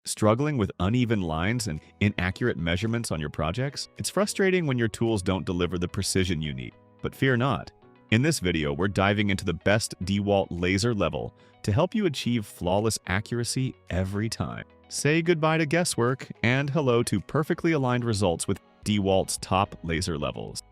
Struggling with uneven lines and inaccurate measurements on your projects? It's frustrating when your tools don't deliver the precision you need. But fear not. In this video, we're diving into the best DeWalt laser level to help you achieve flawless accuracy every time. Say goodbye to guesswork and hello to perfectly aligned results with DeWalt's top laser levels.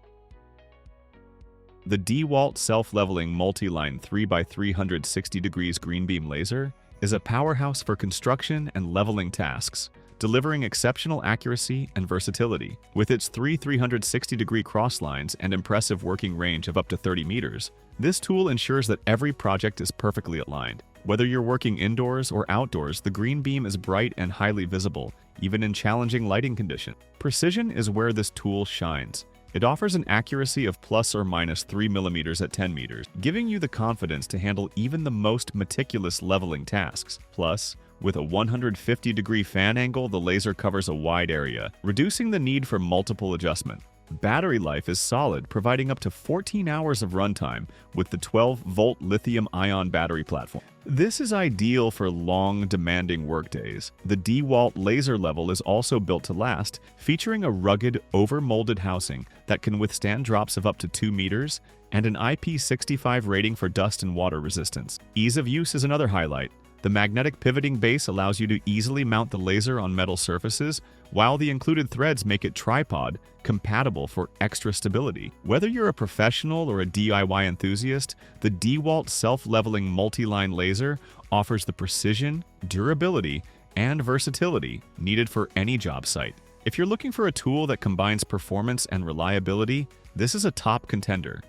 The DeWalt self-leveling multi-line 3x360 degrees green beam laser is a powerhouse for construction and leveling tasks, delivering exceptional accuracy and versatility. With its three 360-degree cross lines and impressive working range of up to 30 meters, this tool ensures that every project is perfectly aligned. Whether you're working indoors or outdoors, the green beam is bright and highly visible, even in challenging lighting conditions. Precision is where this tool shines. It offers an accuracy of plus or minus 3 millimeters at 10 meters, giving you the confidence to handle even the most meticulous leveling tasks. Plus, with a 150-degree fan angle, the laser covers a wide area, reducing the need for multiple adjustment. Battery life is solid, providing up to 14 hours of runtime with the 12-volt lithium-ion battery platform. This is ideal for long, demanding workdays. The DeWalt laser level is also built to last, featuring a rugged, over-molded housing that can withstand drops of up to 2 meters and an IP65 rating for dust and water resistance. Ease of use is another highlight. The magnetic pivoting base allows you to easily mount the laser on metal surfaces, while the included threads make it tripod compatible for extra stability. Whether you're a professional or a DIY enthusiast, the DeWalt self-leveling multi-line laser offers the precision, durability, and versatility needed for any job site. If you're looking for a tool that combines performance and reliability, this is a top contender.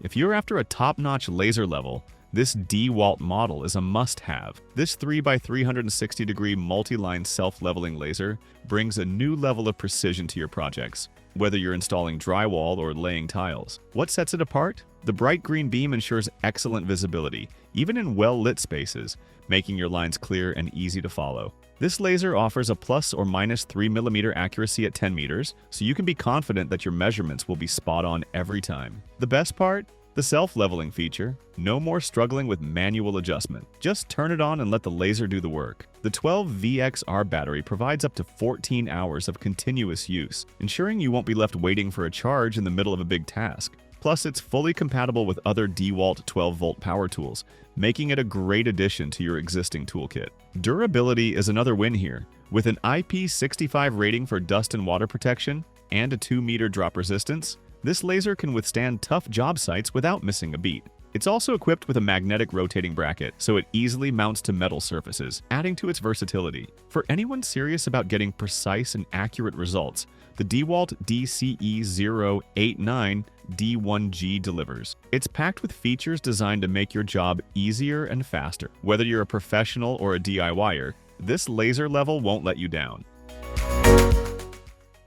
If you're after a top-notch laser level, this DeWalt model is a must-have. This 3x360-degree multi-line self-leveling laser brings a new level of precision to your projects, whether you're installing drywall or laying tiles. What sets it apart? The bright green beam ensures excellent visibility, even in well-lit spaces, making your lines clear and easy to follow. This laser offers a plus or minus 3 millimeter accuracy at 10 meters, so you can be confident that your measurements will be spot on every time. The best part? The self-leveling feature. No more struggling with manual adjustment. Just turn it on and let the laser do the work. The 12VXR battery provides up to 14 hours of continuous use, ensuring you won't be left waiting for a charge in the middle of a big task. Plus, it's fully compatible with other DeWalt 12-volt power tools, making it a great addition to your existing toolkit. Durability is another win here. With an IP65 rating for dust and water protection and a 2-meter drop resistance, this laser can withstand tough job sites without missing a beat. It's also equipped with a magnetic rotating bracket, so it easily mounts to metal surfaces, adding to its versatility. For anyone serious about getting precise and accurate results, the DeWalt DCE089 D1G delivers. It's packed with features designed to make your job easier and faster. Whether you're a professional or a DIYer, this laser level won't let you down.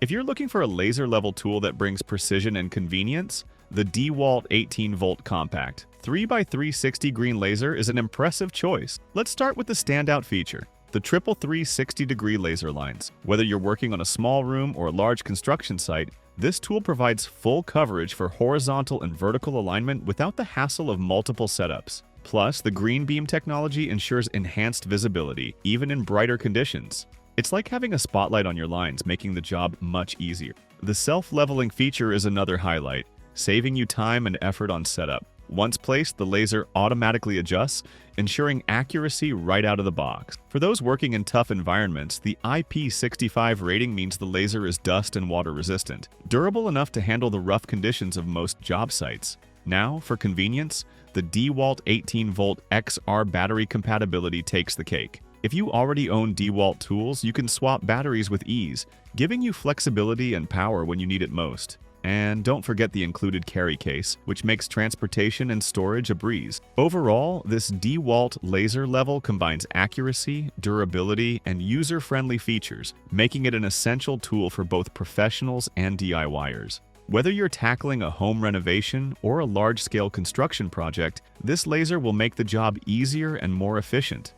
If you're looking for a laser-level tool that brings precision and convenience, the DeWalt 18-volt Compact 3x360 green laser is an impressive choice. Let's start with the standout feature, the triple 360-degree laser lines. Whether you're working on a small room or a large construction site, this tool provides full coverage for horizontal and vertical alignment without the hassle of multiple setups. Plus, the green beam technology ensures enhanced visibility, even in brighter conditions. It's like having a spotlight on your lines, making the job much easier. The self-leveling feature is another highlight, saving you time and effort on setup. Once placed, the laser automatically adjusts, ensuring accuracy right out of the box. For those working in tough environments, the IP65 rating means the laser is dust and water resistant, durable enough to handle the rough conditions of most job sites. Now, for convenience, the DeWalt 18-volt XR battery compatibility takes the cake. If you already own DeWalt tools, you can swap batteries with ease, giving you flexibility and power when you need it most. And don't forget the included carry case, which makes transportation and storage a breeze. Overall, this DeWalt laser level combines accuracy, durability, and user-friendly features, making it an essential tool for both professionals and DIYers. Whether you're tackling a home renovation or a large-scale construction project, this laser will make the job easier and more efficient.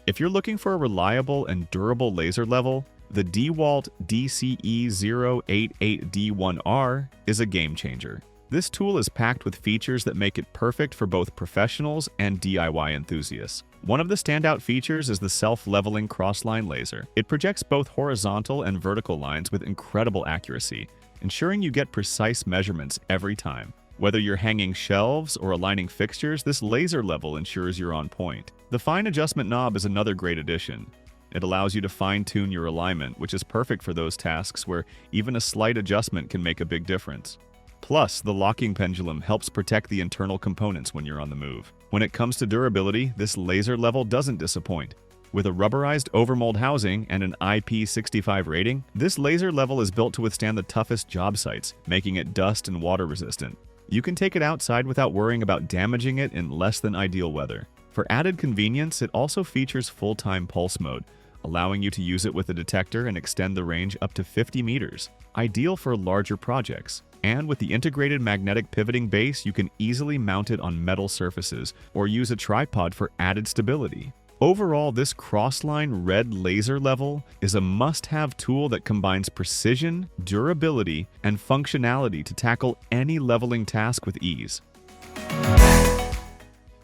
If you're looking for a reliable and durable laser level, the DeWalt DCE088D1R is a game changer. This tool is packed with features that make it perfect for both professionals and DIY enthusiasts. One of the standout features is the self-leveling cross-line laser. It projects both horizontal and vertical lines with incredible accuracy, ensuring you get precise measurements every time. Whether you're hanging shelves or aligning fixtures, this laser level ensures you're on point. The fine adjustment knob is another great addition. It allows you to fine-tune your alignment, which is perfect for those tasks where even a slight adjustment can make a big difference. Plus, the locking pendulum helps protect the internal components when you're on the move. When it comes to durability, this laser level doesn't disappoint. With a rubberized overmold housing and an IP65 rating, this laser level is built to withstand the toughest job sites, making it dust and water resistant. You can take it outside without worrying about damaging it in less than ideal weather. For added convenience, it also features full-time pulse mode, allowing you to use it with a detector and extend the range up to 50 meters, ideal for larger projects. And with the integrated magnetic pivoting base, you can easily mount it on metal surfaces or use a tripod for added stability. Overall, this crossline red laser level is a must-have tool that combines precision, durability, and functionality to tackle any leveling task with ease.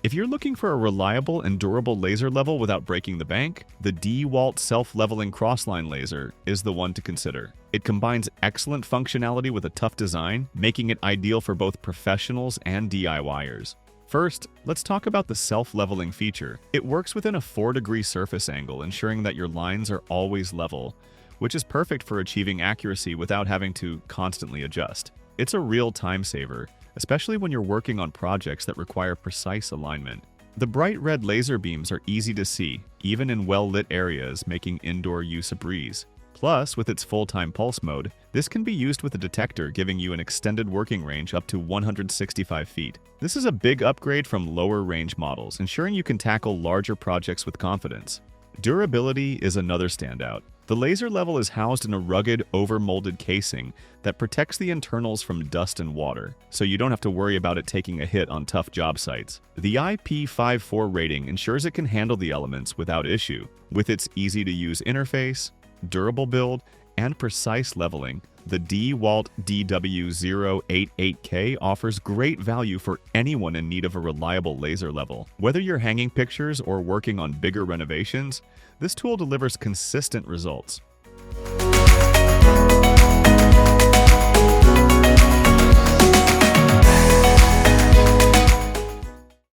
If you're looking for a reliable and durable laser level without breaking the bank, the DeWalt self-leveling crossline laser is the one to consider. It combines excellent functionality with a tough design, making it ideal for both professionals and DIYers. First, let's talk about the self-leveling feature. It works within a 4-degree surface angle, ensuring that your lines are always level, which is perfect for achieving accuracy without having to constantly adjust. It's a real time saver, especially when you're working on projects that require precise alignment. The bright red laser beams are easy to see, even in well-lit areas, making indoor use a breeze. Plus, with its full-time pulse mode, this can be used with a detector, giving you an extended working range up to 165 feet. This is a big upgrade from lower-range models, ensuring you can tackle larger projects with confidence. Durability is another standout. The laser level is housed in a rugged, overmolded casing that protects the internals from dust and water, so you don't have to worry about it taking a hit on tough job sites. The IP54 rating ensures it can handle the elements without issue. With its easy-to-use interface, durable build, and precise leveling, the DeWalt DW088K offers great value for anyone in need of a reliable laser level. Whether you're hanging pictures or working on bigger renovations, this tool delivers consistent results.